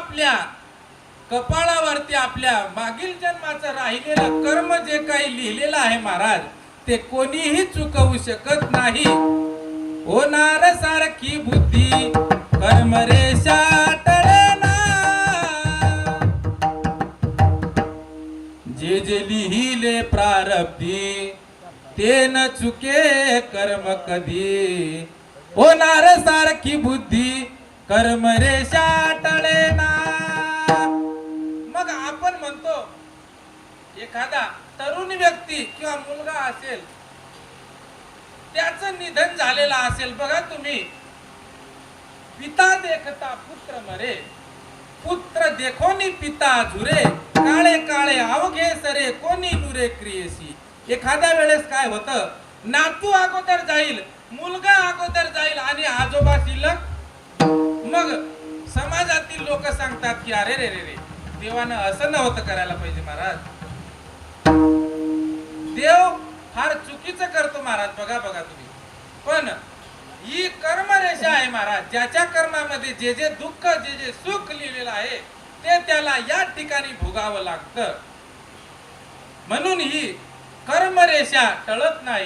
आपल्या कपाळावरती आपल्या मागील जन्माचं राहिलेलं कर्म जे काही लिहिलेलं आहे महाराज, ते कोणीही चुकवू शकत नाही. होणार सारखी बुद्धी कर्म रेषा टळेना. जे जे लिहिले प्रारब्धी ते न चुके कर्म कधी. होणार सारखी बुद्धी कर्म रेषा टळेना. मग आपण म्हणतो एखादा तरुण व्यक्ती किंवा मुलगा असेल, त्याचं निधन झालेलं असेल. बघा तुम्ही, पिता देखता पुत्र मरे, पुत्र देखोनी पिता झुरे, काळे काळे अवघे सरे कोणी नुरे क्रियेसी. एखाद्या वेळेस काय होतं, नातू अगोदर जाईल, मुलगा अगोदर जाईल आणि आजोबा शिल्लक. मग समाजातील लोक सांगतात की अरे रे रे रे, देवानं असं नव्हतं करायला पाहिजे महाराज. देव फार चुकीचं करतो महाराज. बघा बघा तुम्ही, पण ही कर्मरेषा आहे महाराज. ज्याच्या कर्मामध्ये जे जे दुःख जे जे सुख लिहिलेलं आहे ते त्याला या ठिकाणी भोगावं लागतं. म्हणून ही कर्मरेषा टळत नाही.